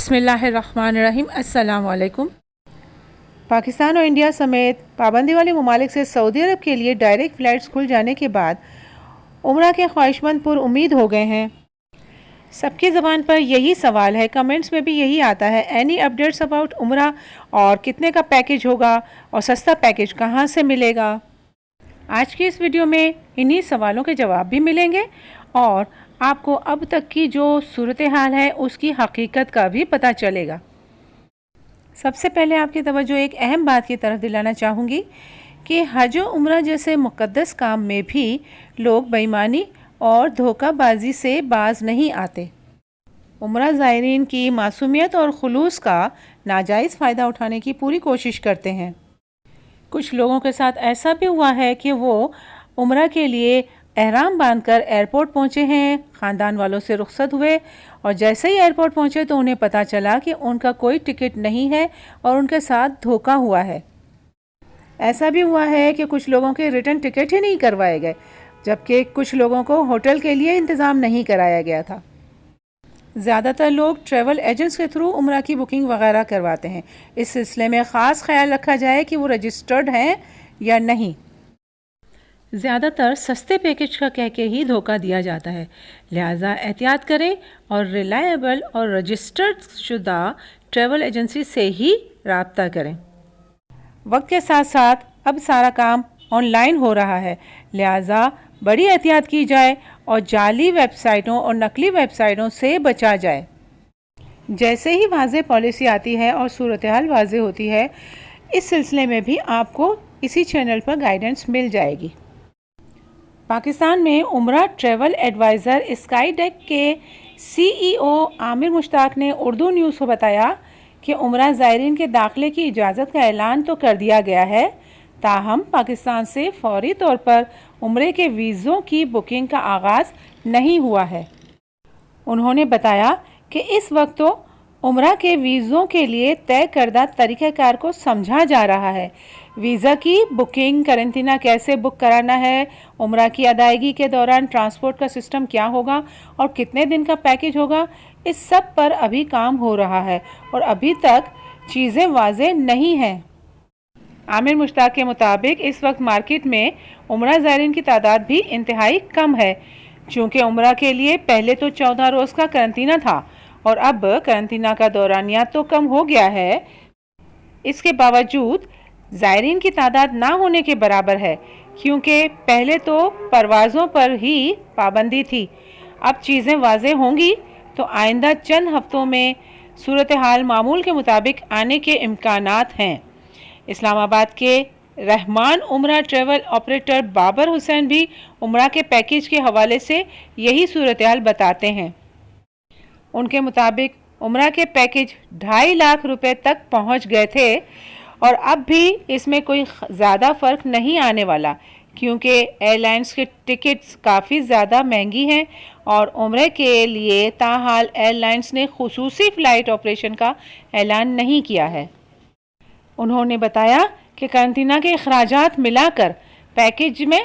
بسم اللہ الرحمن الرحیم۔ السلام علیکم۔ پاکستان اور انڈیا سمیت پابندی والے ممالک سے سعودی عرب کے لیے ڈائریکٹ فلائٹس کھل جانے کے بعد عمرہ کے خواہشمند پر امید ہو گئے ہیں۔ سب کی زبان پر یہی سوال ہے، کمنٹس میں بھی یہی آتا ہے، اینی اپڈیٹس اباؤٹ عمرہ اور کتنے کا پیکج ہوگا اور سستا پیکج کہاں سے ملے گا؟ آج کی اس ویڈیو میں انہی سوالوں کے جواب بھی ملیں گے اور آپ کو اب تک کی جو صورتحال ہے اس کی حقیقت کا بھی پتہ چلے گا۔ سب سے پہلے آپ کی توجہ ایک اہم بات کی طرف دلانا چاہوں گی کہ حج و عمرہ جیسے مقدس کام میں بھی لوگ بے ایمانی اور دھوکہ بازی سے باز نہیں آتے۔ عمرہ زائرین کی معصومیت اور خلوص کا ناجائز فائدہ اٹھانے کی پوری کوشش کرتے ہیں۔ کچھ لوگوں کے ساتھ ایسا بھی ہوا ہے کہ وہ عمرہ کے لیے احرام باندھ کر ایئرپورٹ پہنچے ہیں، خاندان والوں سے رخصت ہوئے اور جیسے ہی ایئرپورٹ پہنچے تو انہیں پتہ چلا کہ ان کا کوئی ٹکٹ نہیں ہے اور ان کے ساتھ دھوکہ ہوا ہے۔ ایسا بھی ہوا ہے کہ کچھ لوگوں کے ریٹرن ٹکٹ ہی نہیں کروائے گئے، جبکہ کچھ لوگوں کو ہوٹل کے لیے انتظام نہیں کرایا گیا تھا۔ زیادہ تر لوگ ٹریول ایجنٹس کے تھرو عمرہ کی بکنگ وغیرہ کرواتے ہیں۔ اس سلسلے میں خاص خیال رکھا جائے کہ وہ رجسٹرڈ ہیں یا نہیں۔ زیادہ تر سستے پیکج کا کہہ کے ہی دھوکہ دیا جاتا ہے، لہٰذا احتیاط کریں اور ریلائبل اور رجسٹرڈ شدہ ٹریول ایجنسی سے ہی رابطہ کریں۔ وقت کے ساتھ ساتھ اب سارا کام آن لائن ہو رہا ہے، لہٰذا بڑی احتیاط کی جائے اور جعلی ویب سائٹوں اور نقلی ویب سائٹوں سے بچا جائے۔ جیسے ہی واضح پالیسی آتی ہے اور صورتحال واضح ہوتی ہے، اس سلسلے میں بھی آپ کو اسی چینل پر گائیڈنس مل جائے گی۔ پاکستان میں عمرہ ٹریول ایڈوائزر اسکائی ڈیک کے سی ای او عامر مشتاق نے اردو نیوز کو بتایا کہ عمرہ زائرین کے داخلے کی اجازت کا اعلان تو کر دیا گیا ہے، تاہم پاکستان سے فوری طور پر عمرے کے ویزوں کی بکنگ کا آغاز نہیں ہوا ہے۔ انہوں نے بتایا کہ اس وقت تو عمرہ کے ویزوں کے لیے طے کردہ طریقہ کار کو سمجھا جا رہا ہے۔ ویزا کی بکنگ، قرنطینہ کیسے بک کرانا ہے، عمرہ کی ادائیگی کے دوران ٹرانسپورٹ کا سسٹم کیا ہوگا اور کتنے دن کا پیکج ہوگا، اس سب پر ابھی کام ہو رہا ہے اور ابھی تک چیزیں واضح نہیں ہیں۔ عامر مشتاق کے مطابق اس وقت مارکیٹ میں عمرہ زائرین کی تعداد بھی انتہائی کم ہے، چونکہ عمرہ کے لیے پہلے تو 14 روز کا قرنطینہ تھا اور اب قرنطینہ کا دورانیہ تو کم ہو گیا ہے۔ اس کے باوجود زائرین کی تعداد نہ ہونے کے برابر ہے، کیونکہ پہلے تو پروازوں پر ہی پابندی تھی۔ اب چیزیں واضح ہوں گی تو آئندہ چند ہفتوں میں صورتحال معمول کے مطابق آنے کے امکانات ہیں۔ اسلام آباد کے رحمان عمرہ ٹریول آپریٹر بابر حسین بھی عمرہ کے پیکج کے حوالے سے یہی صورتحال بتاتے ہیں۔ ان کے مطابق عمرہ کے پیکج 2.5 لاکھ روپے تک پہنچ گئے تھے اور اب بھی اس میں کوئی زیادہ فرق نہیں آنے والا، کیونکہ ایئر لائنز کے ٹکٹس کافی زیادہ مہنگی ہیں اور عمرے کے لیے تاحال ایئر لائنز نے خصوصی فلائٹ آپریشن کا اعلان نہیں کیا ہے۔ انہوں نے بتایا کہ قرنطینہ کے اخراجات ملا کر پیکج میں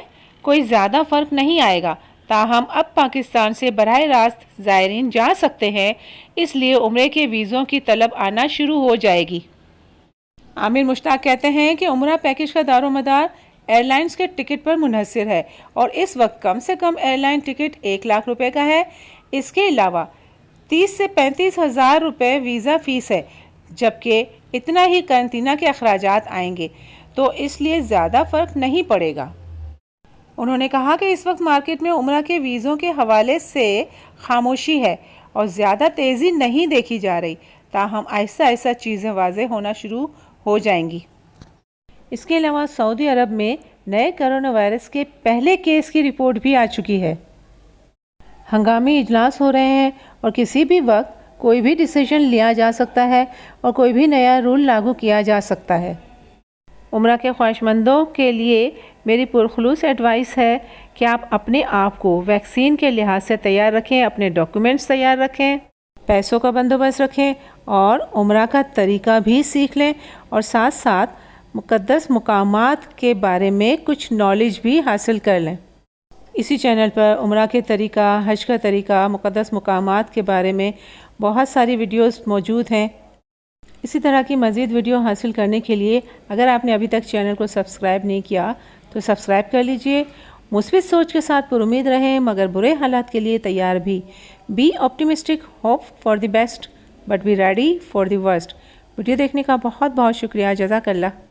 کوئی زیادہ فرق نہیں آئے گا، تاہم اب پاکستان سے براہ راست زائرین جا سکتے ہیں، اس لیے عمرے کے ویزوں کی طلب آنا شروع ہو جائے گی۔ عامر مشتاق کہتے ہیں کہ عمرہ پیکج کا دار و مدار ایئر لائنز کے ٹکٹ پر منحصر ہے اور اس وقت کم سے کم ایئر لائن ٹکٹ 1 لاکھ روپے کا ہے۔ اس کے علاوہ 30 سے 35 ہزار روپے ویزا فیس ہے، جبکہ اتنا ہی قرنطینہ کے اخراجات آئیں گے، تو اس لیے زیادہ فرق نہیں پڑے گا۔ انہوں نے کہا کہ اس وقت مارکیٹ میں عمرہ کے ویزوں کے حوالے سے خاموشی ہے اور زیادہ تیزی نہیں دیکھی جا رہی، تاہم آہستہ آہستہ چیزیں واضح ہونا شروع ہو جائیں گی۔ اس کے علاوہ سعودی عرب میں نئے کرونا وائرس کے پہلے کیس کی رپورٹ بھی آ چکی ہے۔ ہنگامی اجلاس ہو رہے ہیں اور کسی بھی وقت کوئی بھی ڈیسیژن لیا جا سکتا ہے اور کوئی بھی نیا رول لاگو کیا جا سکتا ہے۔ عمرہ کے خواہش مندوں کے لیے میری پرخلوص ایڈوائس ہے کہ آپ اپنے آپ کو ویکسین کے لحاظ سے تیار رکھیں، اپنے ڈاکیومنٹس تیار رکھیں، پیسوں کا بندوبست رکھیں اور عمرہ کا طریقہ بھی سیکھ لیں اور ساتھ ساتھ مقدس مقامات کے بارے میں کچھ نالج بھی حاصل کر لیں۔ اسی چینل پر عمرہ کے طریقہ، حج کا طریقہ، مقدس مقامات کے بارے میں بہت ساری ویڈیوز موجود ہیں۔ اسی طرح کی مزید ویڈیو حاصل کرنے کے لیے اگر آپ نے ابھی تک چینل کو سبسکرائب نہیں کیا تو سبسکرائب کر لیجئے۔ مثبت سوچ کے ساتھ پر امید رہیں مگر برے حالات کے لیے تیار بھی۔ Be optimistic, hope for the best but be ready for the worst. Video دیکھنے کا بہت بہت شکریہ۔ جزاک اللہ۔